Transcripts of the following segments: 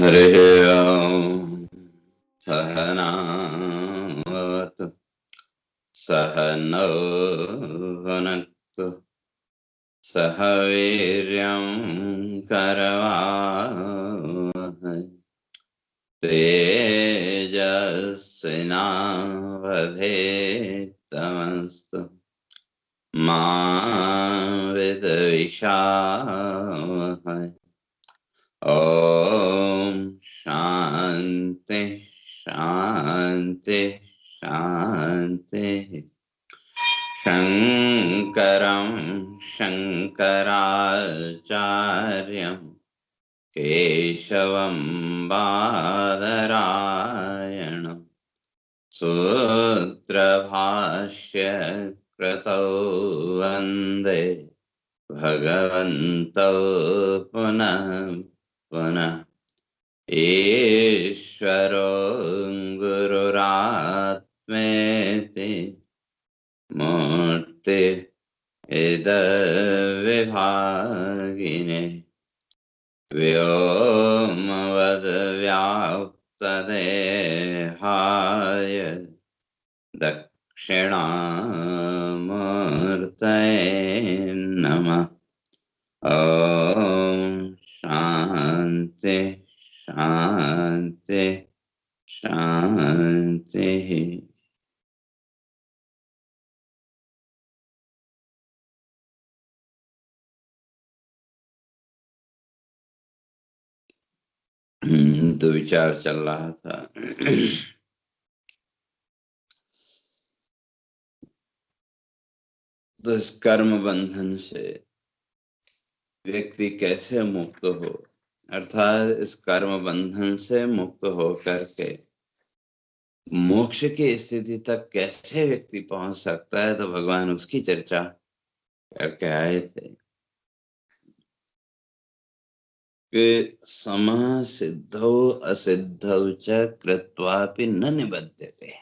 हरिः ओम्। सहनावतु सहनौ भुनक्तु सह वीर्यं करवावहै तेजस्विनावधीतमस्तु मा विद्विषावहै। ओम शांति शांति शांति। शंकरं शंकराचार्यं केशवं बादरायणं सूत्रभाष्य कृतौ वन्दे भगवन्तौ पुनः पुनः। ईश्वरो गुरुरात्मेति मूर्ति इदविभागिने व्योमवद्व्याप्तदेहाय दक्षिणामूर्तये नमः। ओम शांति शांति शांति। तो विचार चल रहा था तो इस कर्म बंधन से व्यक्ति कैसे मुक्त हो, अर्थात इस कर्म बंधन से मुक्त हो करके मोक्ष की स्थिति तक कैसे व्यक्ति पहुंच सकता है, तो भगवान उसकी चर्चा करके आए थे कि समः सिद्धौ असिद्धौ च कृत्वापि न निबध्यते।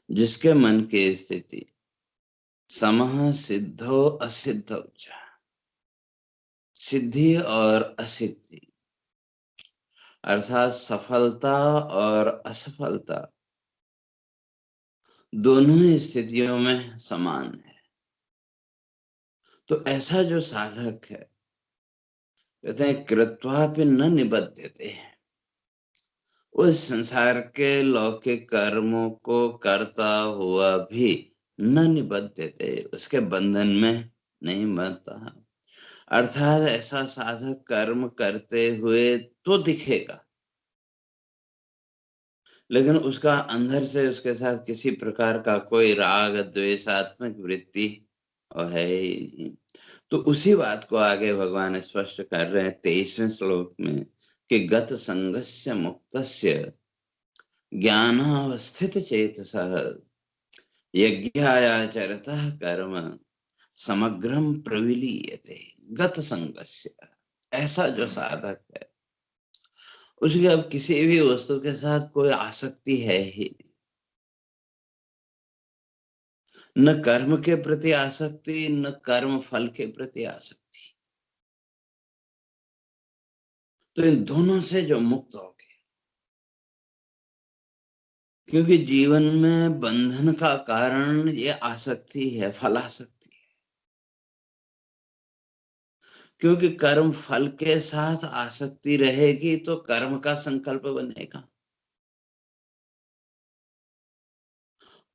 जिसके मन की स्थिति समः सिद्धौ असिद्धौ च, सिद्धि और असिद्धि अर्थात सफलता और असफलता दोनों ही स्थितियों में समान है। तो ऐसा जो साधक है, कहते हैं कृत्वापि न निबध्यते, उस संसार के लौकिक कर्मों को करता हुआ भी न निबद्धते, उसके बंधन में नहीं बनता। अर्थात ऐसा साधक कर्म करते हुए तो दिखेगा, लेकिन उसका अंदर से उसके साथ किसी प्रकार का कोई राग द्वेषात्मक वृत्ति है ही नहीं। तो उसी बात को आगे भगवान स्पष्ट कर रहे हैं 23वें श्लोक में कि गत संगस्य मुक्तस्य ज्ञानावस्थित चेतसः यज्ञायाचरतः कर्म समग्रम प्रविलीयते। गत संगस्य, ऐसा जो साधक है उसकी अब किसी भी वस्तु के साथ कोई आसक्ति है ही नहीं, न कर्म के प्रति आसक्ति न कर्म फल के प्रति आसक्ति। तो इन दोनों से जो मुक्त हो गए, क्योंकि जीवन में बंधन का कारण ये आसक्ति है, फलासक्ति है। क्योंकि कर्म फल के साथ आसक्ति रहेगी तो कर्म का संकल्प बनेगा,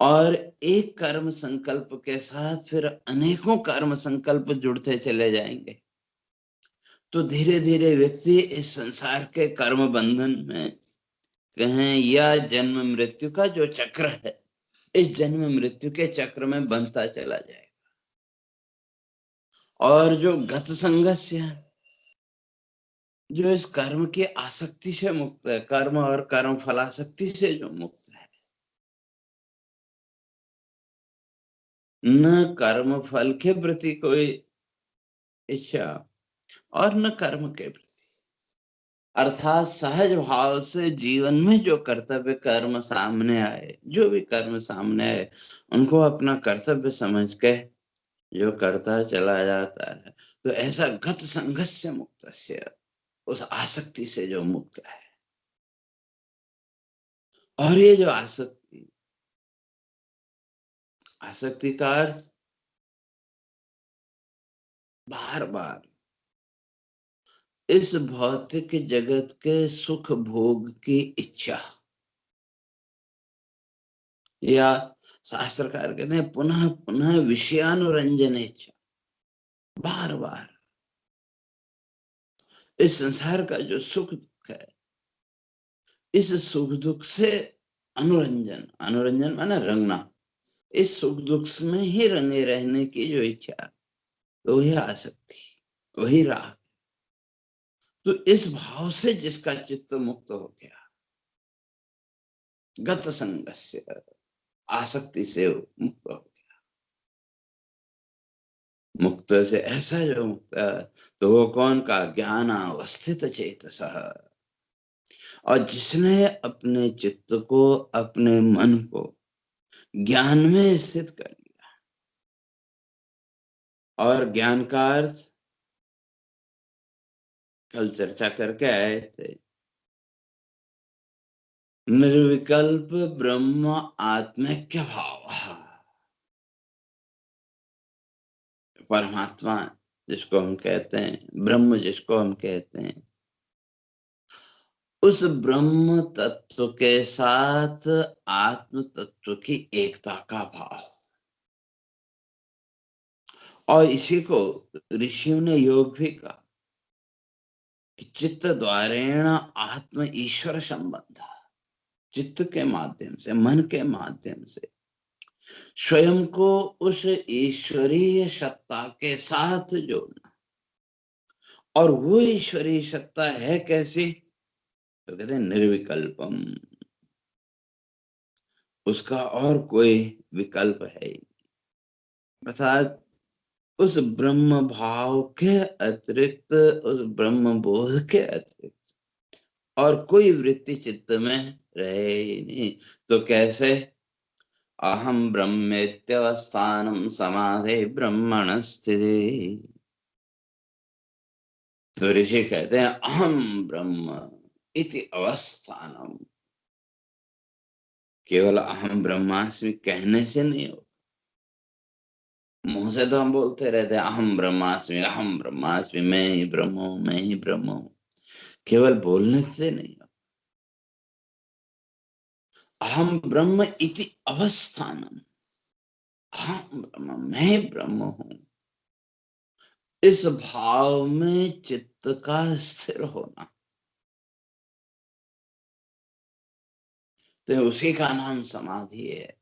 और एक कर्म संकल्प के साथ फिर अनेकों कर्म संकल्प जुड़ते चले जाएंगे। तो धीरे धीरे व्यक्ति इस संसार के कर्म बंधन में, कहें या जन्म मृत्यु का जो चक्र है, इस जन्म मृत्यु के चक्र में बनता चला जाएगा। और जो गत संगस्य है, जो इस कर्म की आसक्ति से मुक्त है, कर्म और कर्म फलासक्ति से जो मुक्त है, न कर्म फल के प्रति कोई इच्छा और न कर्म के प्रति, अर्थात सहज भाव से जीवन में जो कर्तव्य कर्म सामने आए, जो भी कर्म सामने आए उनको अपना कर्तव्य समझ के जो करता चला जाता है। तो ऐसा गत संगस्य मुक्तस्य, उस आसक्ति से जो मुक्त है। और ये जो आसक्ति, आसक्ति का अर्थ बार बार इस भौतिक जगत के सुख भोग की इच्छा, या शास्त्रकार कहते हैं पुनः पुनः विषयानुरंजन इच्छा, बार बार इस संसार का जो सुख दुख है, इस सुख दुख से अनुरंजन, अनुरंजन माना रंगना, इस सुख दुख में ही रंगे रहने की जो इच्छा, तो वही आसक्ति, वही राग। तो इस भाव से जिसका चित्त मुक्त हो गया, गत संगस्य, आसक्ति से मुक्त हो गया, मुक्त से ऐसा जो मुक्त, तो वो कौन का? ज्ञान अवस्थित चेतसः, और जिसने अपने चित्त को, अपने मन को ज्ञान में स्थित कर लिया। और ज्ञान का अर्थ कल चर्चा करके आए थे, निर्विकल्प ब्रह्म आत्मैक्य भाव, परमात्मा जिसको हम कहते हैं, ब्रह्म जिसको हम कहते हैं, उस ब्रह्म तत्व के साथ आत्म तत्व की एकता का भाव। और इसी को ऋषियों ने योग भी कहा कि चित्त द्वारेण आत्म ईश्वर संबंध, चित्त के माध्यम से, मन के माध्यम से स्वयं को उस ईश्वरीय सत्ता के साथ जोड़ना। और वो ईश्वरीय सत्ता है कैसी? तो कहते हैं निर्विकल्पम, उसका और कोई विकल्प है, अर्थात उस ब्रह्म भाव के अतिरिक्त, उस ब्रह्म बोध के अतिरिक्त और कोई वृत्ति चित्त में रहे ही नहीं। तो कैसे? अहम ब्रह्मेत्यवस्थानम समाधे ब्रह्मण स्थिति। तो ऋषि कहते हैं अहम ब्रह्म इति अवस्थानम, केवल अहम ब्रह्मास्मि कहने से नहीं हो, मुंह से तो हम बोलते रहते हैं अहम ब्रह्मास्मि, अहम ब्रह्मास्मि, मैं ही ब्रह्म हूं, मैं ही ब्रह्म हूं, केवल बोलने से नहीं। अहम ब्रह्म इति अवस्थानम, अहम ब्रह्म, मैं ब्रह्म हूं, इस भाव में चित्त का स्थिर होना, तो उसी का नाम समाधि है।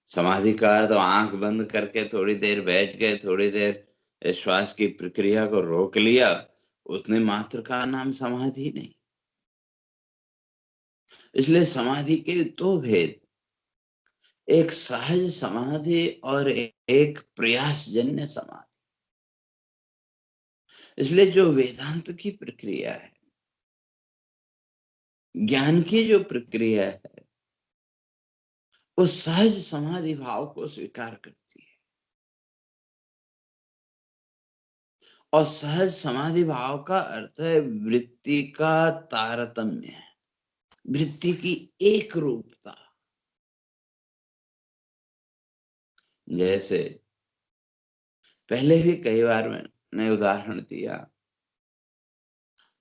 समाधि का अर्थ तो आंख बंद करके थोड़ी देर बैठ गए, थोड़ी देर श्वास की प्रक्रिया को रोक लिया, उतने मात्र का नाम समाधि नहीं। इसलिए समाधि के दो भेद, एक सहज समाधि और एक प्रयासजन्य समाधि। इसलिए जो वेदांत की प्रक्रिया है, ज्ञान की जो प्रक्रिया है, वो सहज समाधि भाव को स्वीकार करती है। और सहज समाधि भाव का अर्थ है वृत्ति का तारतम्य, वृत्ति की एक रूपता। जैसे पहले भी कई बार मैंने उदाहरण दिया,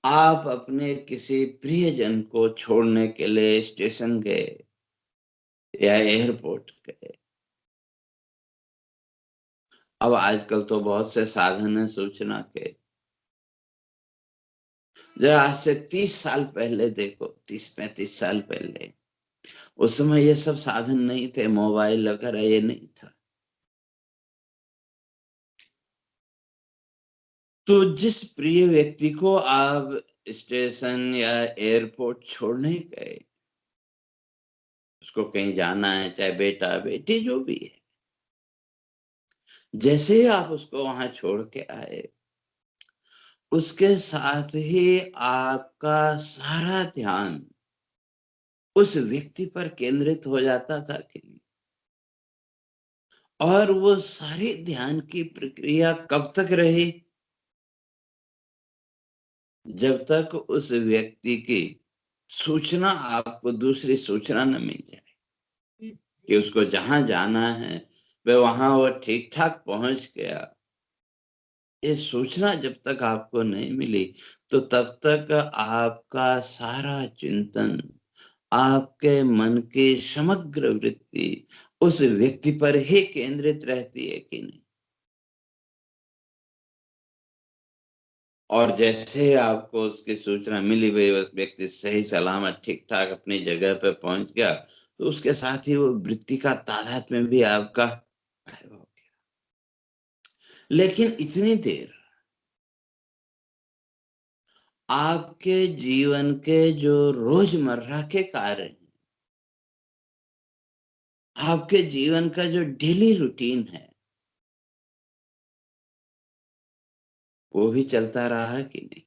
आप अपने किसी प्रियजन को छोड़ने के लिए स्टेशन गए या एयरपोर्ट गए। अब आजकल तो बहुत से साधन है सूचना के, जरा आज से 30 साल पहले देखो, 30-35 साल पहले, उस समय ये सब साधन नहीं थे, मोबाइल वगैरह ये नहीं था। तो जिस प्रिय व्यक्ति को आप स्टेशन या एयरपोर्ट छोड़ने गए, उसको कहीं जाना है, चाहे बेटा बेटी जो भी है, जैसे ही आप उसको वहां छोड़ के आए, उसके साथ ही आपका सारा ध्यान उस व्यक्ति पर केंद्रित हो जाता था कि नहीं? और वो सारी ध्यान की प्रक्रिया कब तक रही? जब तक उस व्यक्ति की सूचना आपको दूसरी सूचना न मिल जाए कि उसको जहां जाना है वहां वो ठीक ठाक पहुंच गया, ये सूचना जब तक आपको नहीं मिली तो तब तक आपका सारा चिंतन, आपके मन की समग्र वृत्ति उस व्यक्ति पर ही केंद्रित रहती है कि नहीं। और जैसे आपको उसकी सूचना मिली, वही व्यक्ति सही सलामत ठीक ठाक अपनी जगह पे पहुंच गया, तो उसके साथ ही वो वृत्ति का तादात्म्य भी आपका गायब हो गया। लेकिन इतनी देर आपके जीवन के जो रोजमर्रा के कार्य हैं, आपके जीवन का जो डेली रूटीन है, वो भी चलता रहा कि नहीं।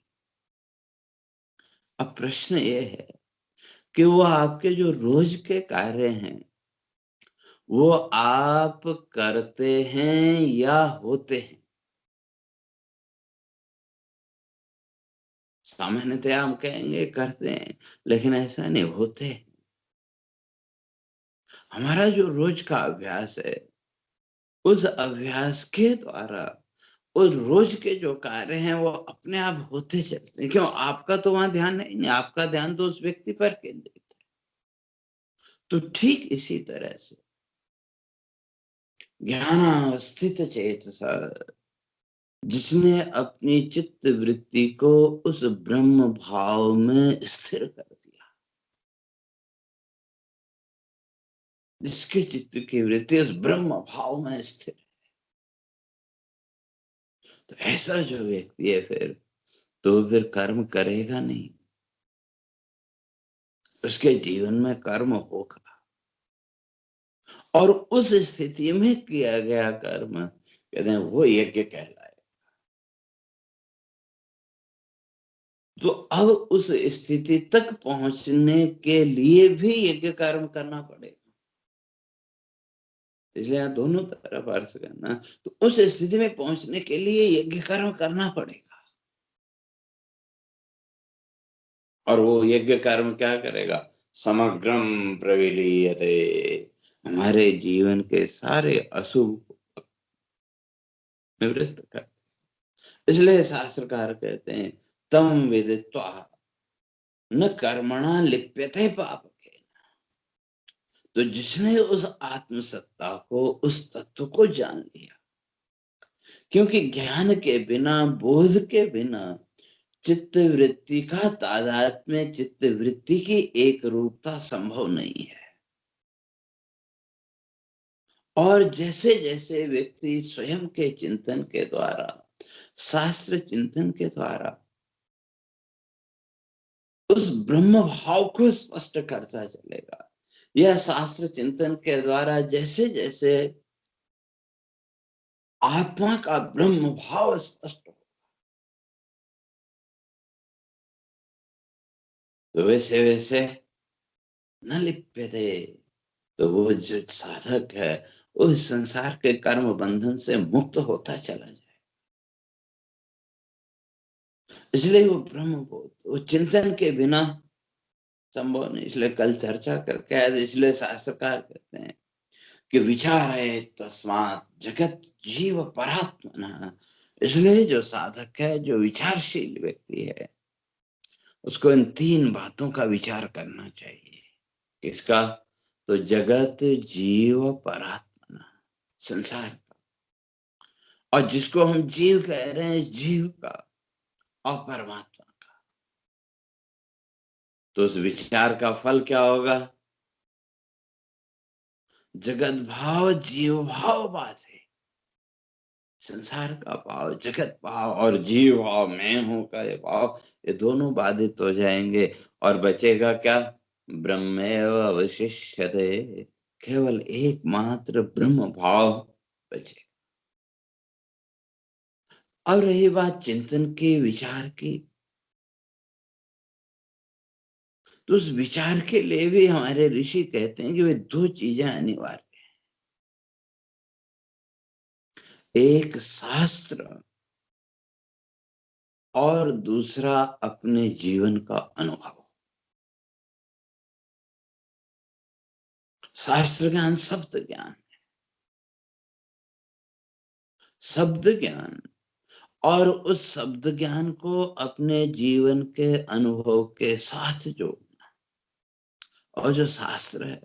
अब प्रश्न ये है कि वो आपके जो रोज के कार्य हैं, वो आप करते हैं या होते हैं। सामान्यतया हम कहेंगे करते हैं, लेकिन ऐसा नहीं, होते हैं। हमारा जो रोज का अभ्यास है, उस अभ्यास के द्वारा उस रोज के जो कार्य हैं वो अपने आप होते चलते हैं। क्यों? आपका तो वहां ध्यान नहीं, आपका ध्यान तो उस व्यक्ति पर केंद्रित है। तो ठीक इसी तरह से ज्ञानावस्थित चेतसा, जिसने अपनी चित्त वृत्ति को उस ब्रह्म भाव में स्थिर कर दिया, जिसके चित्त की वृत्ति उस ब्रह्म भाव में स्थिर है, तो ऐसा जो व्यक्ति है फिर कर्म करेगा नहीं, उसके जीवन में कर्म होगा। और उस स्थिति में किया गया कर्म कहते हैं वो यज्ञ कहलाए। तो अब उस स्थिति तक पहुंचने के लिए भी यज्ञ कर्म करना पड़ेगा। इसलिए यहाँ दोनों तरफ अर्थ करना, तो उस स्थिति में पहुंचने के लिए यज्ञ कर्म करना पड़ेगा। और वो यज्ञ कर्म क्या करेगा? समग्रम प्रविलीयते, हमारे जीवन के सारे अशुभ निवृत्त कर। इसलिए शास्त्रकार कहते हैं तम विदित्वा न कर्मणा लिप्यते पाप के। तो जिसने उस आत्मसत्ता को, उस तत्व को जान लिया, क्योंकि ज्ञान के बिना, बोध के बिना चित्त वृत्ति का तादात्म्य, चित्त वृत्ति की एक रूपता संभव नहीं है। और जैसे जैसे व्यक्ति स्वयं के चिंतन के द्वारा, शास्त्र चिंतन के द्वारा उस ब्रह्म भाव को स्पष्ट करता चलेगा, यह शास्त्र चिंतन के द्वारा जैसे जैसे आत्मा का ब्रह्म भाव स्पष्ट हो, तो वैसे वैसे न लिप्यते, तो वो जो साधक है उस संसार के कर्म बंधन से मुक्त होता चला जाए। इसलिए वो ब्रह्म बोध, वो चिंतन के बिना संभव नहीं। इसलिए कल चर्चा करके आए, इसलिए शास्त्रकार कहते हैं कि विचार है तस्मात् जगत जीव परात्मना। इसलिए जो साधक है, जो विचारशील व्यक्ति है, उसको इन तीन बातों का विचार करना चाहिए। किसका? तो जगत जीव परात्मना, संसार का। और जिसको हम जीव कह रहे हैं, जीव का और परमात्मा का। तो उस विचार का फल क्या होगा? जगत भाव जीव भाव बात है। संसार का भाव, जगत भाव और जीव भाव, मैं हूं का ये भाव, ये दोनों बाधित हो जाएंगे। और बचेगा क्या? ब्रह्मेव अवशिष्यते, केवल एकमात्र ब्रह्म भाव बचेगा। अब रही बात चिंतन की, विचार की, तो उस विचार के लिए भी हमारे ऋषि कहते हैं कि वे दो चीजें अनिवार्य, एक शास्त्र और दूसरा अपने जीवन का अनुभव। शास्त्र ज्ञान शब्द ज्ञान, शब्द ज्ञान, और उस शब्द ज्ञान को अपने जीवन के अनुभव के साथ जोड़ना। और जो शास्त्र है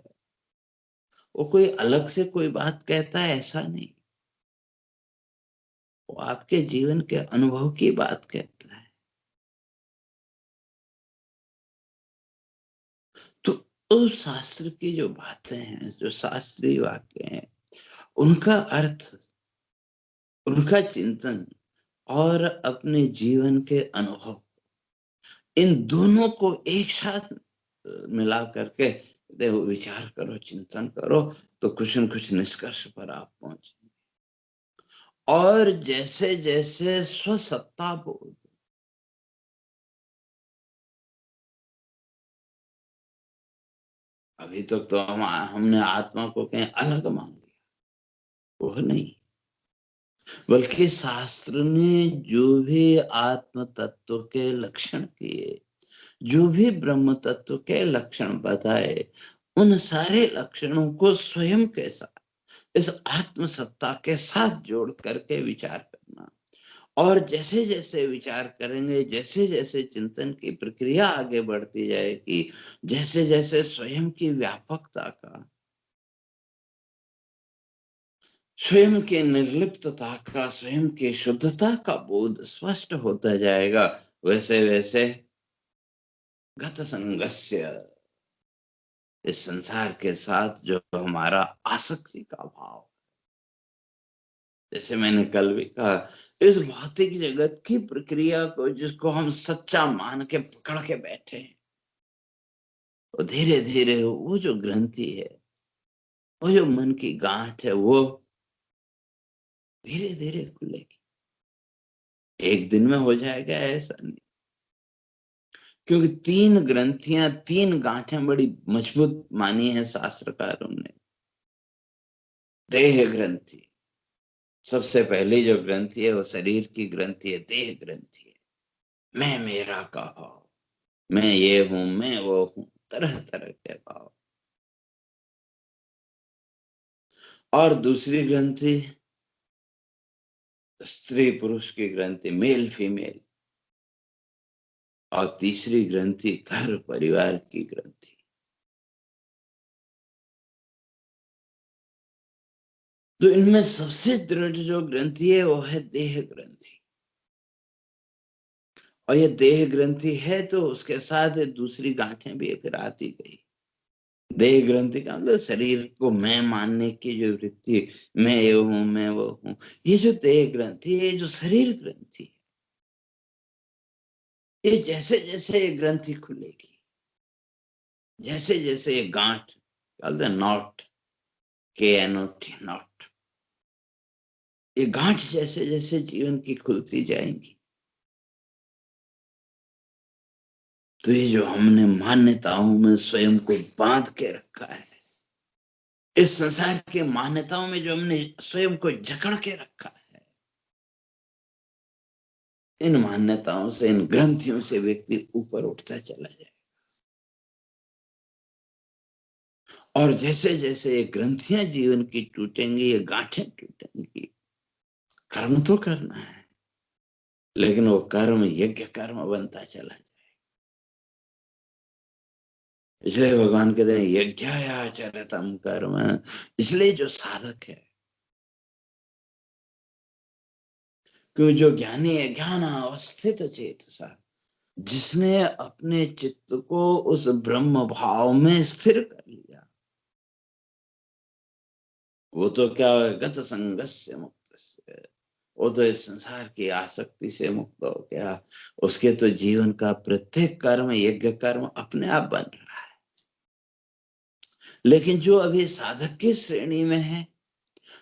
वो कोई अलग से कोई बात कहता है ऐसा नहीं, वो आपके जीवन के अनुभव की बात कहता है। तो उस शास्त्र की जो बातें हैं, जो शास्त्रीय वाक्य हैं, उनका अर्थ, उनका चिंतन और अपने जीवन के अनुभव, इन दोनों को एक साथ मिला करके देखो, विचार करो, चिंतन करो, तो कुछ न कुछ निष्कर्ष पर आप पहुंचे। और जैसे जैसे स्वसत्ता बोध, अभी तक तो हमने आत्मा को कहीं अलग मान लिया, वो नहीं, बल्कि शास्त्र ने जो भी आत्म तत्व के लक्षण किए, जो भी ब्रह्म तत्व के लक्षण बताए, उन सारे लक्षणों को स्वयं के साथ, इस आत्म सत्ता के साथ जोड़ करके विचार करना। और जैसे जैसे विचार करेंगे, जैसे जैसे चिंतन की प्रक्रिया आगे बढ़ती जाएगी, जैसे जैसे स्वयं की व्यापकता का, स्वयं के निर्लिप्तता का, स्वयं की शुद्धता का बोध स्पष्ट होता जाएगा, वैसे वैसे गत संगस्य, इस संसार के साथ जो हमारा आसक्ति का भाव, जैसे मैंने कल भी कहा, इस भौतिक जगत की प्रक्रिया को, जिसको हम सच्चा मान के पकड़ के बैठे हैं, वो धीरे धीरे वो जो ग्रंथि है, वो जो मन की गांठ है, वो धीरे धीरे खुलेगी। एक दिन में हो जाएगा ऐसा नहीं, क्योंकि तीन ग्रंथियां, तीन गांठें बड़ी मजबूत मानी है शास्त्रकारों ने। देह ग्रंथि सबसे पहली जो ग्रंथि है, वो शरीर की ग्रंथि है, देह ग्रंथि है। मैं मेरा का भाव, मैं ये हूं, मैं वो हूं, तरह तरह के भाव। और दूसरी ग्रंथि स्त्री पुरुष की ग्रंथि, मेल फीमेल। और तीसरी ग्रंथि घर परिवार की ग्रंथि। तो इनमें सबसे दृढ़ जो ग्रंथि है वो है देह ग्रंथि। और ये देह ग्रंथि है तो उसके साथ दूसरी गांठें भी फिर आती गई। देह ग्रंथि का मतलब शरीर को मैं मानने की जो वृत्ति, मैं ये हूं, मैं वो हूं, ये जो देह ग्रंथि है, जो शरीर ग्रंथि, ये जैसे जैसे ये ग्रंथि खुलेगी, जैसे जैसे ये गांठ, नॉट, KNOT, नॉट, ये गांठ जैसे जैसे जीवन की खुलती जाएंगी, तो ये जो हमने मान्यताओं में स्वयं को बांध के रखा है, इस संसार के मान्यताओं में जो हमने स्वयं को जकड़ के रखा है, इन मान्यताओं से, इन ग्रंथियों से व्यक्ति ऊपर उठता चला जाए। और जैसे जैसे ये ग्रंथियां जीवन की टूटेंगी, ये गांठें टूटेंगी, कर्म तो करना है, लेकिन वो कर्म यज्ञ कर्म बनता चला जाए। इसलिए भगवान कहते हैं यज्ञायाचरतम कर्म। इसलिए जो साधक है, क्योंकि जो ज्ञानी है, ज्ञान अवस्थित चेतसा, जिसने अपने चित्त को उस ब्रह्म भाव में स्थिर कर लिया, वो तो क्या है, गत संगस्य मुक्त, वो तो इस संसार की आसक्ति से मुक्त हो गया। उसके तो जीवन का प्रत्येक कर्म यज्ञ कर्म अपने आप बन रहा है। लेकिन जो अभी साधक की श्रेणी में है,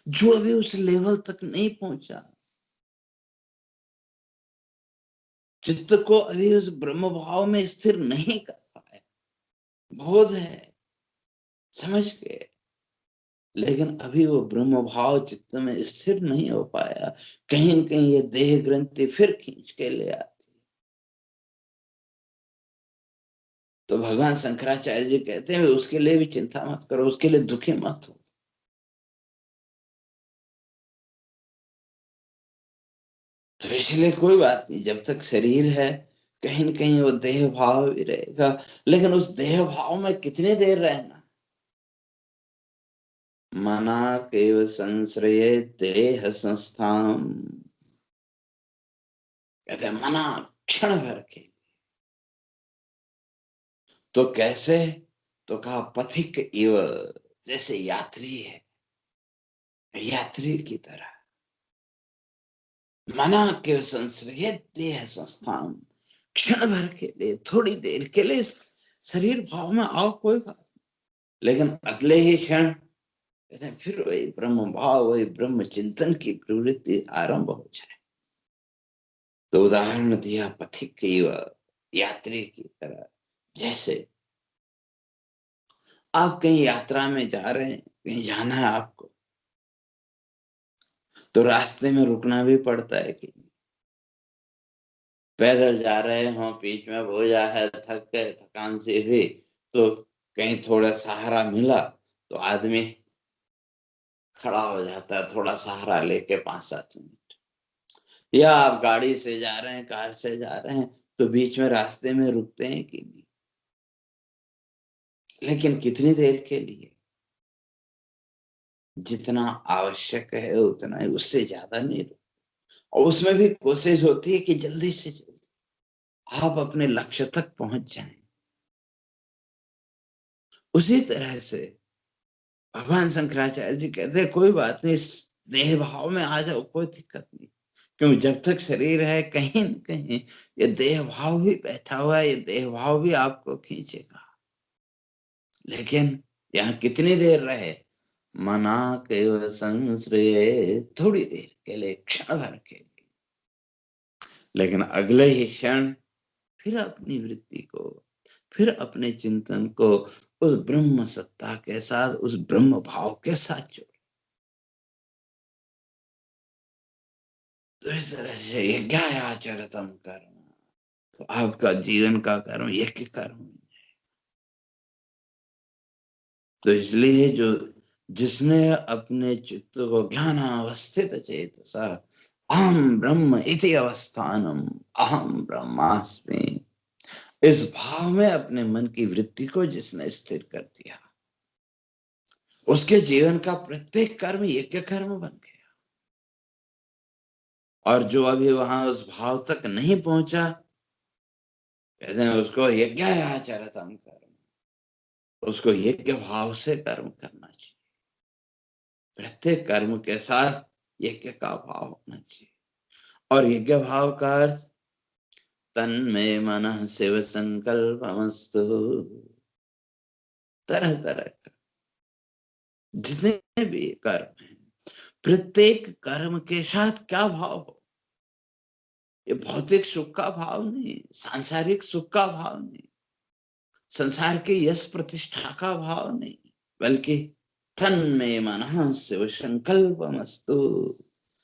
जो अभी उस लेवल तक नहीं पहुंचा, चित्त को अभी उस ब्रह्म भाव में स्थिर नहीं कर पाया, बोध है, समझ गए, लेकिन अभी वो ब्रह्म भाव चित्त में स्थिर नहीं हो पाया, कहीं न कहीं ये देह ग्रंथि फिर खींच के ले आती, तो भगवान शंकराचार्य जी कहते हैं उसके लिए भी चिंता मत करो, उसके लिए दुखी मत हो। तो इसलिए कोई बात नहीं, जब तक शरीर है कहीं न कहीं वो देह भाव भी रहेगा, लेकिन उस देह भाव में कितनी देर रहना। मना केव संश्रये देह संस्थाम, कहते हैं मना क्षण भर के। तो कैसे? तो कहा पथिक इव, जैसे यात्री है, यात्री की तरह। मना के संश्रय देह संस्थान, क्षण भर के लिए, थोड़ी देर के लिए शरीर भाव में आओ, कोई बात, लेकिन अगले ही क्षण कहते हैं फिर वही ब्रह्म भाव, वही ब्रह्म चिंतन की प्रवृत्ति आरंभ हो जाए। तो उदाहरण दिया पथिक की यात्री की तरह। जैसे आप कहीं यात्रा में जा रहे हैं, कहीं जाना है आपको, तो रास्ते में रुकना भी पड़ता है कि पैदल जा रहे हो, बीच में भोजा है, थक गए, थकान से हुई, तो कहीं थोड़ा सहारा मिला तो आदमी खड़ा हो जाता है, थोड़ा सहारा लेके 5-7 मिनट। या आप गाड़ी से जा रहे हैं, कार से जा रहे हैं, तो बीच में रास्ते में रुकते हैं कि नहीं, लेकिन कितनी देर के लिए? जितना आवश्यक है उतना ही, उससे ज्यादा नहीं। और उसमें भी कोशिश होती है कि जल्दी से जल्दी आप अपने लक्ष्य तक पहुंच जाएं। उसी तरह से भगवान शंकराचार्य जी कहते हैं कोई बात नहीं, इस देह भाव में आ जाओ, कोई दिक्कत नहीं, क्योंकि जब तक शरीर है कहीं न कहीं ये देह भाव भी बैठा हुआ है, ये देह भाव भी आपको खींचेगा। लेकिन यहाँ कितनी देर रहे? मना केवल संश्रय, थोड़ी देर के लिए, क्षण भर के लिए, लेकिन अगले ही क्षण फिर अपनी वृत्ति को, फिर अपने चिंतन को उस ब्रह्म सत्ता के साथ, उस ब्रह्म भाव के साथ जोड़। तो इस तरह से यज्ञायाचरतम कर्म, तो आपका जीवन का कर्म यज्ञ कर्म। तो इसलिए जो जिसने अपने चित्त को ज्ञान अवस्थित चेतसा अहम ब्रह्म इति अवस्थानम, अहम ब्रह्मास्मि, इस भाव में अपने मन की वृत्ति को जिसने स्थिर कर दिया, उसके जीवन का प्रत्येक कर्म यज्ञ कर्म बन गया। और जो अभी वहां उस भाव तक नहीं पहुंचा, कहते हैं उसको यज्ञायाचरतम कर्म, उसको यज्ञ भाव से कर्म करना चाहिए। प्रत्येक कर्म के साथ यज्ञ का भाव होना चाहिए। और यज्ञ भाव का अर्थ तन्मे मनः शिव संकल्पमस्तु, तरह तरह का जितने भी कर्म है, प्रत्येक कर्म के साथ क्या भाव हो? ये भौतिक सुख का भाव नहीं, सांसारिक सुख का भाव नहीं, संसार के यश प्रतिष्ठा का भाव नहीं, बल्कि तन्मे मनः शिव संकल्पमस्तु।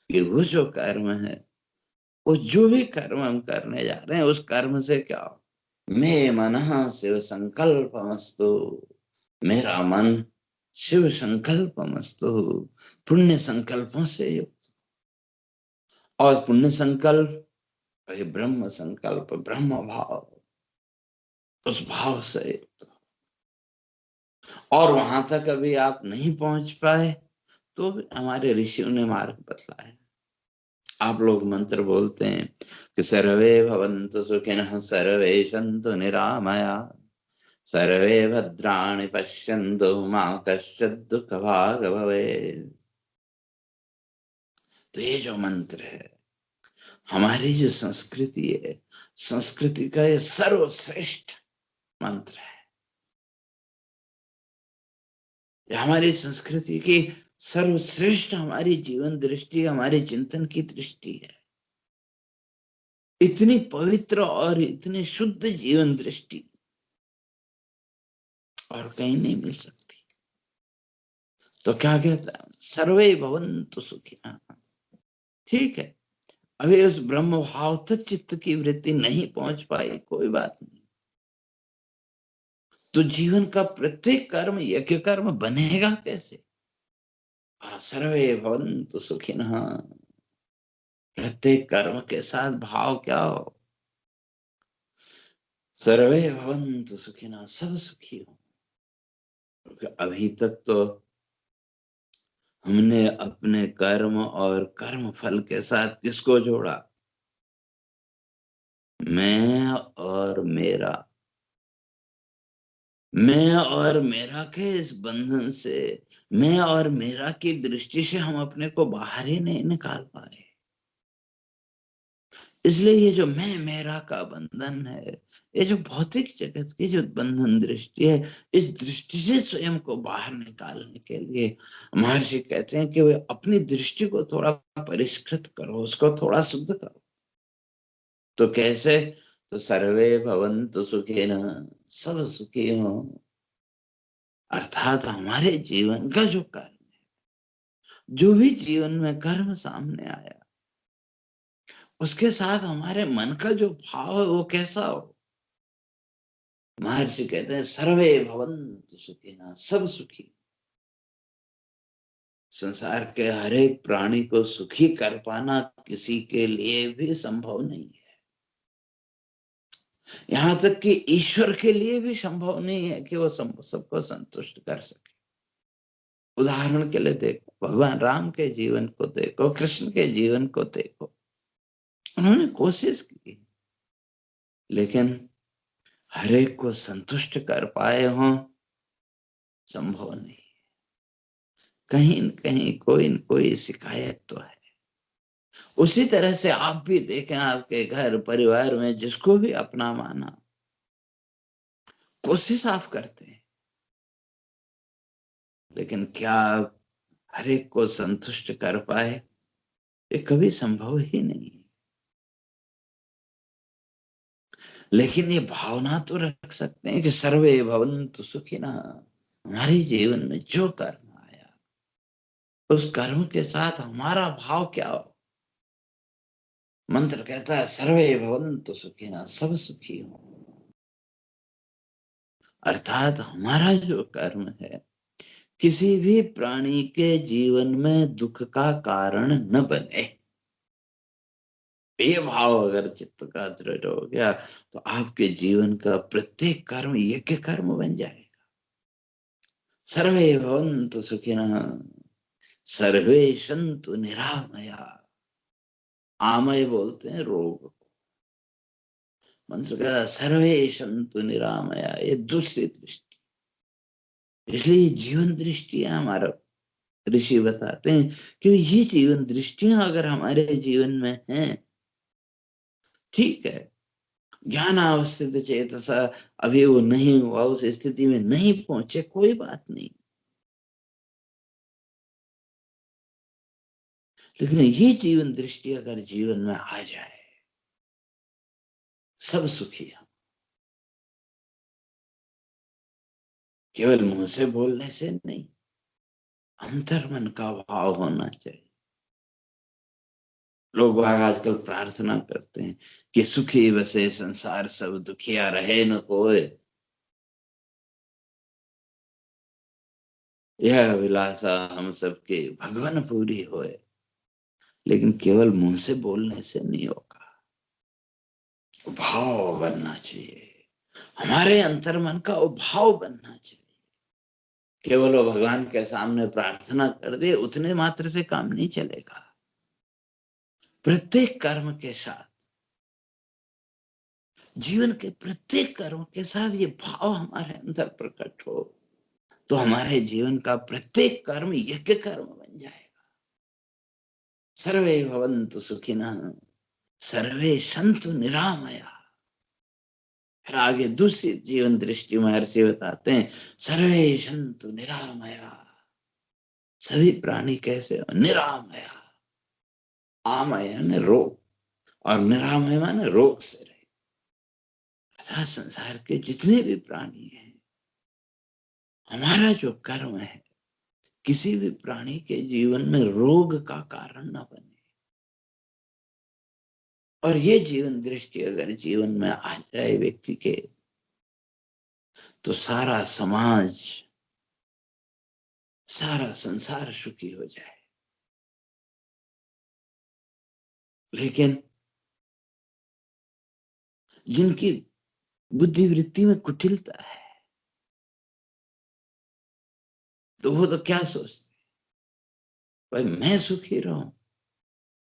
ये वो जो कर्म है, वो जो भी कर्म हम करने जा रहे हैं, उस कर्म से क्या हो? मे मनः शिव संकल्पमस्तु, मेरा मन शिव संकल्पमस्तु, पुण्य संकल्पों से युक्त। और पुण्य संकल्प वही ब्रह्म संकल्प, ब्रह्म भाव, उस भाव से युक्त। और वहां तक अभी आप नहीं पहुंच पाए तो भी हमारे ऋषियों ने मार्ग बतलाया। आप लोग मंत्र बोलते हैं कि सर्वे भवन्तु सुखिनः, सर्वे सन्तु निरामया, सर्वे भद्राणि पश्यन्तु मा कश्चित् दुःखभाग् भवेत्। तो ये जो मंत्र है, हमारी जो संस्कृति है, संस्कृति का ये सर्वश्रेष्ठ मंत्र है। ये हमारी संस्कृति की सर्वश्रेष्ठ, हमारी जीवन दृष्टि, हमारे चिंतन की दृष्टि है। इतनी पवित्र और इतनी शुद्ध जीवन दृष्टि और कहीं नहीं मिल सकती। तो क्या कहता है? सर्वे भवन्तु सुखिनः। ठीक है, अभी उस ब्रह्म भाव तक चित्त की वृत्ति नहीं पहुंच पाई, कोई बात नहीं। तो जीवन का प्रत्येक कर्म यज्ञ कर्म बनेगा कैसे? सर्वे भवन्तु सुखिनः। प्रत्येक कर्म के साथ भाव क्या हो? सर्वे भवन्तु सुखिनः, सब सुखी हो। क्योंकि अभी तक तो हमने अपने कर्म और कर्म फल के साथ किसको जोड़ा? मैं और मेरा। मैं और मेरा के इस बंधन से, मैं और मेरा की दृष्टि से हम अपने को बाहर ही नहीं निकाल पाए। इसलिए ये जो मैं मेरा का बंधन है, ये जो भौतिक जगत की जो बंधन दृष्टि है, इस दृष्टि से स्वयं को बाहर निकालने के लिए महर्षि कहते हैं कि वे अपनी दृष्टि को थोड़ा परिष्कृत करो, उसको थोड़ा शुद्ध करो। तो कैसे? तो सर्वे भवन्तु सुखिनः, सब सुखी हो। अर्थात हमारे जीवन का जो कर्म, जो भी जीवन में कर्म सामने आया, उसके साथ हमारे मन का जो भाव है वो कैसा हो? महर्षि कहते हैं सर्वे भवन्तु सुखिनः, सब सुखी। संसार के हर एक प्राणी को सुखी कर पाना किसी के लिए भी संभव नहीं है। यहाँ तक कि ईश्वर के लिए भी संभव नहीं है कि वो सबको संतुष्ट कर सके। उदाहरण के लिए देखो, भगवान राम के जीवन को देखो, कृष्ण के जीवन को देखो। उन्होंने कोशिश की, लेकिन हर एक को संतुष्ट कर पाए हों, संभव नहीं। कहीं न कहीं कोई न कोई शिकायत तो है। उसी तरह से आप भी देखें, आपके घर परिवार में जिसको भी अपना माना, कोशिश आप करते हैं, लेकिन क्या आप हर एक को संतुष्ट कर पाए? ये कभी संभव ही नहीं। लेकिन ये भावना तो रख सकते हैं कि सर्वे भवन्तु सुखिनः। हमारे जीवन में जो कर्म आया, उस कर्म के साथ हमारा भाव क्या हो? मंत्र कहता है सर्वे भवन्तु सुखिनः, सब सुखी हो। अर्थात हमारा जो कर्म है किसी भी प्राणी के जीवन में दुख का कारण न बने। ये भाव अगर चित्त का दृढ़ हो गया तो आपके जीवन का प्रत्येक कर्म यज्ञ कर्म बन जाएगा। सर्वे भवन्तु सुखिनः, सर्वे सन्तु निरामया। आमय बोलते हैं रोग। मंत्र का सर्वे सन्तु निरामया, ये दूसरी दृष्टि। इसलिए जीवन दृष्टि है हमारा। ऋषि बताते हैं कि ये जीवन दृष्टियां अगर हमारे जीवन में हैं, ठीक है, ज्ञान अवस्थित चेतसा, अभी वो नहीं हुआ, उस स्थिति में नहीं पहुंचे, कोई बात नहीं। लेकिन ये जीवन दृष्टि अगर जीवन में आ जाए, सब सुखी है। केवल मुंह से बोलने से नहीं, अंतर मन का भाव होना चाहिए। लोग बाग आजकल प्रार्थना करते हैं कि सुखी बसे संसार सब, दुखिया रहे न कोई। यह अभिलाषा हम सबके भगवान पूरी होए। लेकिन केवल मुंह से बोलने से नहीं होगा, भाव बनना चाहिए। हमारे अंतर मन का वो भाव बनना चाहिए। केवल वो भगवान के सामने प्रार्थना कर दे, उतने मात्र से काम नहीं चलेगा। प्रत्येक कर्म के साथ, जीवन के प्रत्येक कर्म के साथ ये भाव हमारे अंदर प्रकट हो, तो हमारे जीवन का प्रत्येक कर्म यज्ञ कर्म बन जाएगा। सर्वे भवन्तु सुखिनः, सर्वे सन्तु निरामया। फिर आगे दूसरी जीवन दृष्टि महर्षि बताते हैं सर्वे सन्तु निरामया। सभी प्राणी कैसे हो? निरामया। आमय ने रोग, और निरामय माने रोग से रहे। अर्थात संसार के जितने भी प्राणी हैं, हमारा जो कर्म है किसी भी प्राणी के जीवन में रोग का कारण न बने। और ये जीवन दृष्टि अगर जीवन में आ जाए व्यक्ति के, तो सारा समाज, सारा संसार सुखी हो जाए। लेकिन जिनकी बुद्धि वृत्ति में कुटिलता है, तो वो तो क्या सोचते, भाई मैं सुखी रहूं,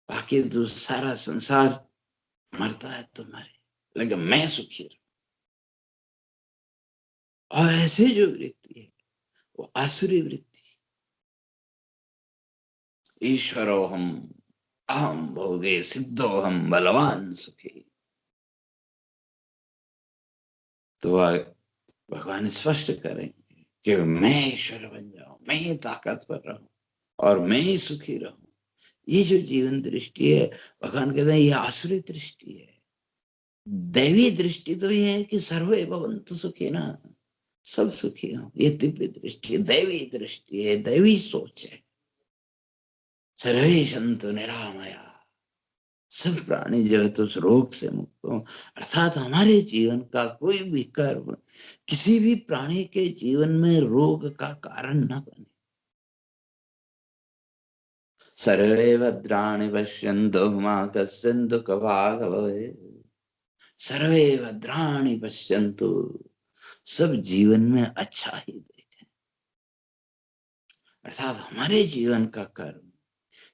बाकी तो सारा संसार मरता है तो मरे, लेकिन मैं सुखी रहूं। और ऐसे जो वृत्ति है वो आसुरी वृत्ति, ईश्वरो हम अहम भोगे सिद्धो हम बलवान सुखी। तो भगवान स्पष्ट करेंगे कि मैं ईश्वर बन जाऊं, मैं ही ताकतवर रहूं और मैं ही सुखी रहूं। ये जो जीवन दृष्टि है, भगवान कहते हैं ये आसुरी दृष्टि है। दैवी दृष्टि तो ये है कि सर्वे भवन्तु सुखिनः, सब सुखी हो। ये दिव्य दृष्टि है, दैवी दृष्टि है, दैवी सोच है। सर्वे सन्तु निरामया, सब प्राणी जो है तो उस रोग से मुक्त हो। अर्थात हमारे जीवन का कोई भी कर्म किसी भी प्राणी के जीवन में रोग का कारण न बने। सर्वे भद्राणि पश्यन्तु मा कश्चित् दुःखभाग् भवेत्। सर्वे भद्राणि पश्यन्तु, सब जीवन में अच्छा ही देखें। अर्थात हमारे जीवन का कर्म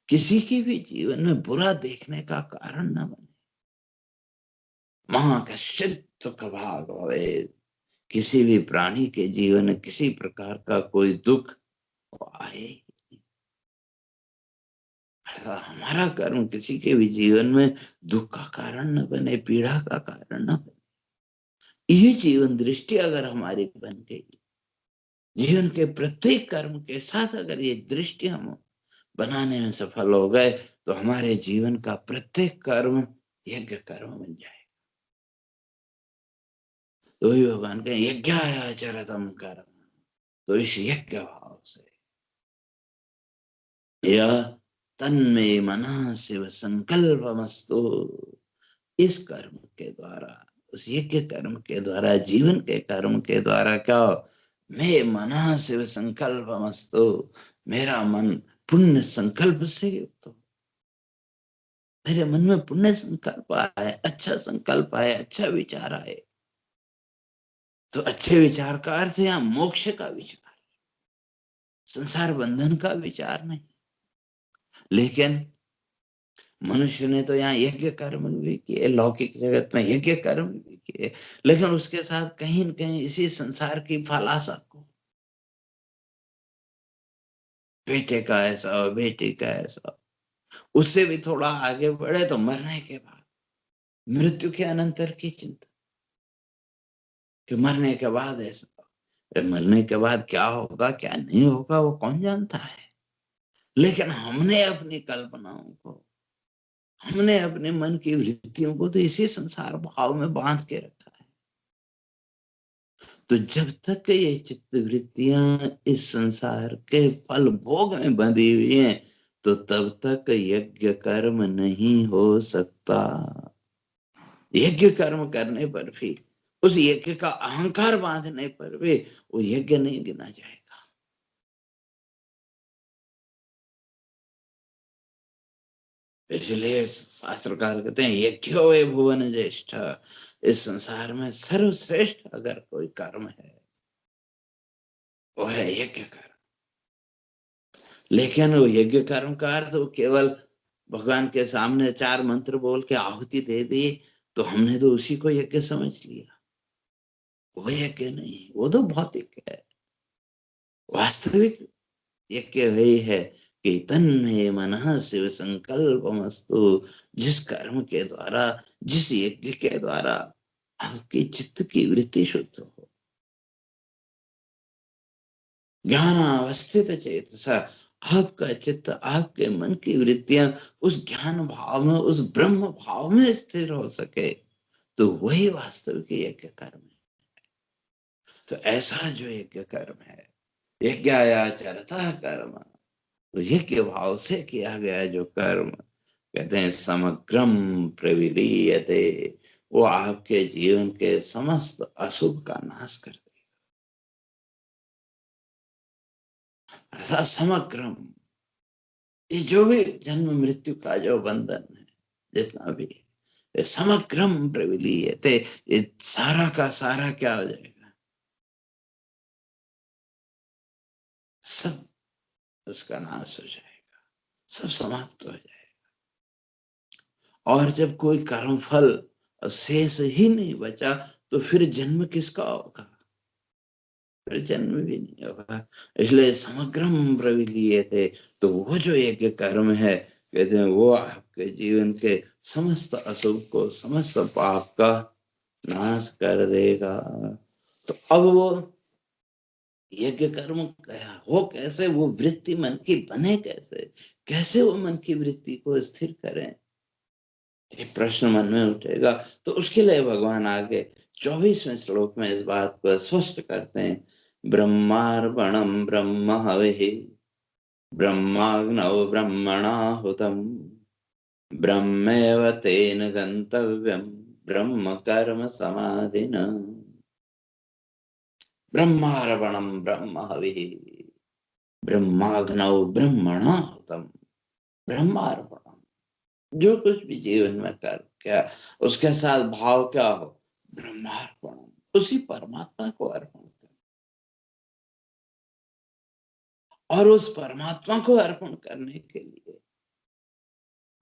किसी के भी जीवन में बुरा देखने का कारण न बने। मा कश्चित् दुःखभाग् भवेत्, किसी भी प्राणी के जीवन में किसी प्रकार का कोई दुख आए। अर्थात हमारा कर्म किसी के भी जीवन में दुख का कारण न बने, पीड़ा का कारण न बने। ये जीवन दृष्टि अगर हमारी बन गई, जीवन के प्रत्येक कर्म के साथ अगर ये दृष्टि हम बनाने में सफल हो गए, तो हमारे जीवन का प्रत्येक कर्म यज्ञ कर्म बन जाए। तो ही भगवान के यज्ञाचरतम कर्म, तो इस यज्ञ भाव से यह तन्मे मनः शिव संकल्पमस्तु, इस कर्म के द्वारा, उस यज्ञ कर्म के द्वारा, जीवन के कर्म के द्वारा क्या हो, मैं मनः शिव संकल्पमस्तु, मेरा मन पुण्य संकल्प से युक्त हो। मेरे मन में पुण्य संकल्प आए, अच्छा संकल्प आए, अच्छा विचार आए। तो अच्छे विचार का अर्थ है यहाँ मोक्ष का विचार, संसार बंधन का विचार नहीं। लेकिन मनुष्य ने तो यहाँ यज्ञ कर्म भी किए, लौकिक जगत में यज्ञ कर्म भी किए, लेकिन उसके साथ कहीं न कहीं इसी संसार की फलाशा को, बेटे का ऐसा हो, बेटी का ऐसा हो, उससे भी थोड़ा आगे बढ़े तो मरने के बाद, मृत्यु के अनंतर की चिंता कि मरने के बाद ऐसा, मरने के बाद क्या होगा क्या नहीं होगा वो कौन जानता है। लेकिन हमने अपनी कल्पनाओं को, हमने अपने मन की वृत्तियों को तो इसी संसार भाव में बांध के रखा है। तो जब तक ये चित्त वृत्तियां इस संसार के फल भोग में बंधी हुई हैं, तो तब तक यज्ञ कर्म नहीं हो सकता। यज्ञ कर्म करने पर भी, उस यज्ञ का अहंकार बांधने पर भी वो यज्ञ नहीं गिना जाएगा। इसलिए शास्त्रकार कहते हैं यज्ञो वे भुवन ज्येष्ठ, इस संसार में सर्वश्रेष्ठ अगर कोई कर्म है वो है यज्ञ कर्म। लेकिन वो यज्ञ कर्म का अर्थ वो केवल भगवान के सामने चार मंत्र बोल के आहुति दे दी तो हमने तो उसी को यज्ञ समझ लिया, वो यज्ञ नहीं, वो तो भौतिक है। वास्तविक यज्ञ वही है कि तन्मे मनः शिव संकल्पमस्तु, जिस कर्म के द्वारा, जिस यज्ञ के द्वारा आपकी चित्त की वृत्ति शुद्ध हो, ज्ञान अवस्थित चेतसा, आपका चित्त, आपके मन की वृत्तियां उस ज्ञान भाव में, उस ब्रह्म भाव में स्थिर हो सके, तो वही वास्तविक यज्ञ कर्म है। तो ऐसा जो यज्ञ कर्म है, यज्ञायाचरतः कर्म, तो यज्ञ भाव से किया गया जो कर्म, कहते हैं समग्रम प्रविलीयते, वो आपके जीवन के समस्त अशुभ का नाश कर देगा। अर्थात समग्रम, ये जो भी जन्म मृत्यु का जो बंधन है, जितना भी ये समग्रम प्रविलीयते, ये सारा का सारा क्या हो जाएगा, सब उसका नाश हो जाएगा, सब समाप्त हो जाएगा। और जब कोई कर्मफल शेष ही नहीं बचा तो फिर जन्म किसका होगा, फिर जन्म भी नहीं होगा। इसलिए समग्रम प्रविलीयते, तो वो जो यज्ञ कर्म है, कहते हैं वो आपके जीवन के समस्त अशुभ को, समस्त पाप का नाश कर देगा। तो अब वो यज्ञ कर्म क्या हो, कैसे वो वृत्ति मन की बने, कैसे कैसे वो मन की वृत्ति को स्थिर करें, ये प्रश्न मन में उठेगा। तो उसके लिए भगवान आगे 24वें श्लोक में इस बात को स्पष्ट करते हैं, ब्रह्मार्पणम ब्रह्म हविः ब्रह्माग्नौ ब्रह्मणाहुतम् ब्रह्मेव तेन गंतव्यम ब्रह्म कर्म समाधिना। ब्रह्मार्पणम ब्रह्म हविः ब्रह्माग्नौ ब्रह्मणाहुतम्, ब्रह्मार्पणम, जो कुछ भी जीवन में कर क्या, उसके साथ भाव क्या हो, ब्रह्मार्पण, उसी परमात्मा को अर्पण कर। और उस परमात्मा को अर्पण करने के लिए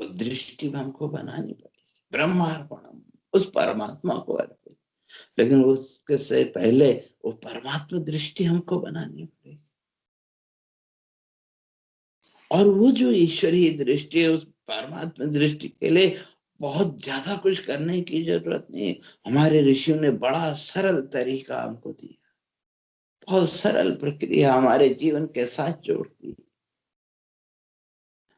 तो दृष्टि हमको बनानी पड़ेगी, ब्रह्मार्पणम, उस परमात्मा को अर्पित। लेकिन उसके से पहले वो परमात्मा दृष्टि हमको बनानी पड़ेगी। और वो जो ईश्वरीय दृष्टि है, उस परमात्मा दृष्टि के लिए बहुत ज्यादा कुछ करने की जरूरत नहीं। हमारे ऋषियों ने बड़ा सरल तरीका हमको दिया, बहुत सरल प्रक्रिया हमारे जीवन के साथ जोड़ती,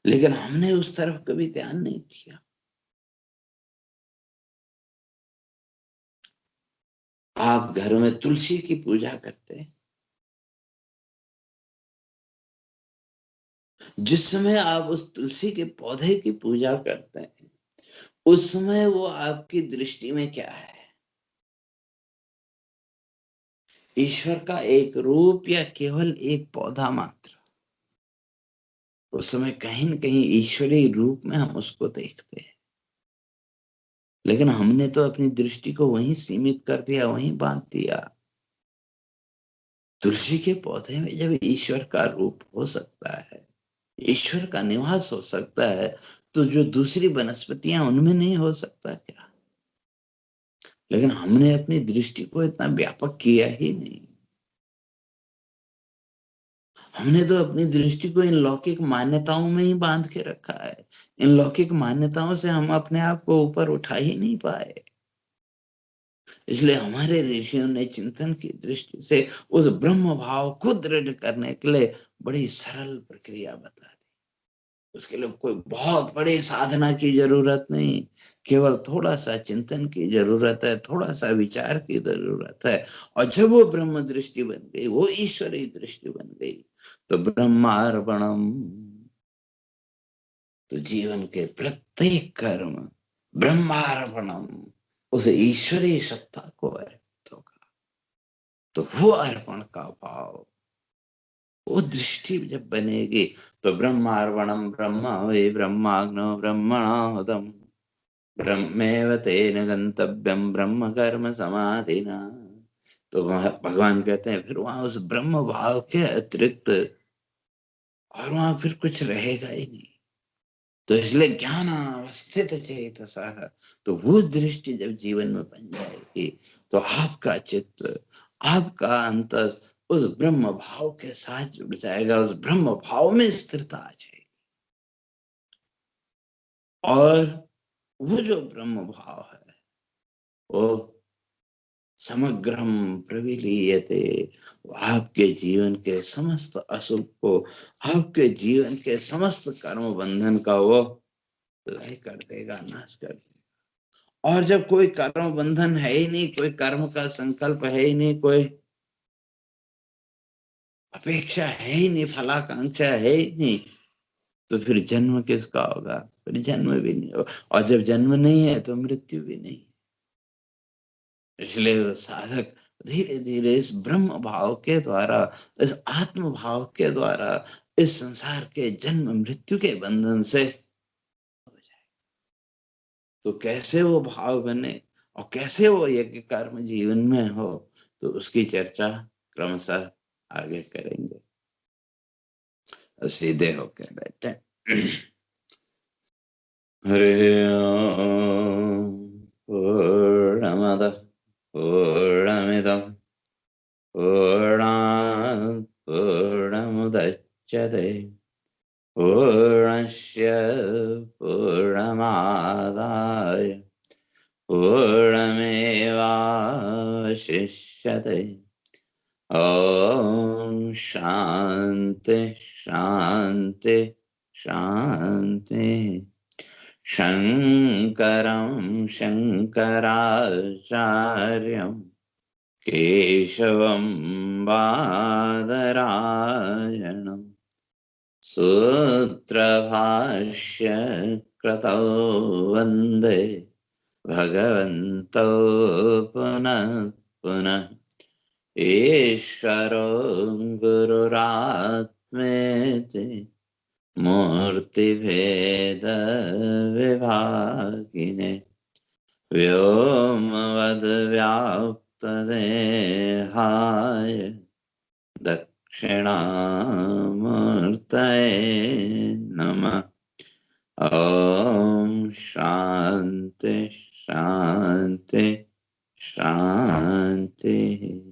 लेकिन हमने उस तरफ कभी ध्यान नहीं दिया। आप घर में तुलसी की पूजा करते हैं, जिस समय आप उस तुलसी के पौधे की पूजा करते हैं, उस समय वो आपकी दृष्टि में क्या है, ईश्वर का एक रूप या केवल एक पौधा मात्र। उस समय कहीं न कहीं ईश्वरीय रूप में हम उसको देखते हैं, लेकिन हमने तो अपनी दृष्टि को वहीं सीमित कर दिया, वहीं बांध दिया। तुलसी के पौधे में जब ईश्वर का रूप हो सकता है, ईश्वर का निवास हो सकता है, तो जो दूसरी वनस्पतियां उनमें नहीं हो सकता क्या? लेकिन हमने अपनी दृष्टि को इतना व्यापक किया ही नहीं। हमने तो अपनी दृष्टि को इन लौकिक मान्यताओं में ही बांध के रखा है। इन लौकिक मान्यताओं से हम अपने आप को ऊपर उठा ही नहीं पाए। इसलिए हमारे ऋषियों ने चिंतन की दृष्टि से उस ब्रह्म भाव को दृढ़ करने के लिए बड़ी सरल प्रक्रिया बता दी। उसके लिए कोई बहुत बड़ी साधना की जरूरत नहीं, केवल थोड़ा सा चिंतन की जरूरत है, थोड़ा सा विचार की जरूरत है। और जब वो ब्रह्म दृष्टि बन गई, वो ईश्वरीय दृष्टि बन गई, तो ब्रह्मार्पणम, तो जीवन के प्रत्येक कर्म ब्रह्मार्पणम, उस ईश्वरीय सत्ता को अर्पित होगा। तो वो अर्पण का भाव, वो दृष्टि जब बनेगी, तो ब्रह्मार्पणम ब्रह्म वे ब्रह्माग्नो ब्रह्मणाहुतम ब्रह्मेव तेन गंतव्यम ब्रह्म कर्म समाधिना। तो भगवान कहते हैं फिर वहां उस ब्रह्म भाव के अतिरिक्त और वहां फिर कुछ रहेगा ही नहीं। तो इसलिए ज्ञान अवस्थित चेतसः, तो वो दृष्टि जब जीवन में बन जाएगी, तो आपका चित्त, आपका अंतस उस ब्रह्म भाव के साथ जुड़ जाएगा, उस ब्रह्म भाव में स्थिरता आ जाएगी। और वो जो ब्रह्म भाव है, वो समग्रम प्रविलीयते, वो आपके जीवन के समस्त अशुभ को, आपके जीवन के समस्त कर्म बंधन का वो लय कर देगा, नाश कर देगा। और जब कोई कर्म बंधन है ही नहीं, कोई कर्म का संकल्प है ही नहीं, कोई अपेक्षा है ही नहीं, फलाकांक्षा है ही नहीं, तो फिर जन्म किसका होगा, फिर जन्म भी नहीं होगा। और जब जन्म नहीं है तो मृत्यु भी नहीं। इसलिए साधक धीरे धीरे इस ब्रह्म भाव के द्वारा, इस आत्म भाव के द्वारा इस संसार के जन्म मृत्यु के बंधन से हो जाए। तो कैसे वो भाव बने और कैसे वो यज्ञ कर्म जीवन में हो, तो उसकी चर्चा क्रमशः आगे करेंगे। सीधे होकर बैठे। हरि ओम। पूर्णमदः पूर्णमिदं पूर्णात् पूर्णमुदच्यते पूर्णस्य पूर्णमादाय पूर्णमेवावशिष्यते। ॐ शान्ति शान्ति शान्ति। शङ्करं शङ्कराचार्यं केशवं बादरायणं सूत्रभाष्य कृतौ वन्दे भगवन्तौ पुनः पुनः। ईश्वरो गुरुरात्मेति मूर्तिभेदविभागिने व्योमवद्व्याप्तदेहाय दक्षिणामूर्तये नमः। ॐ शान्ति शान्ति शान्तिः।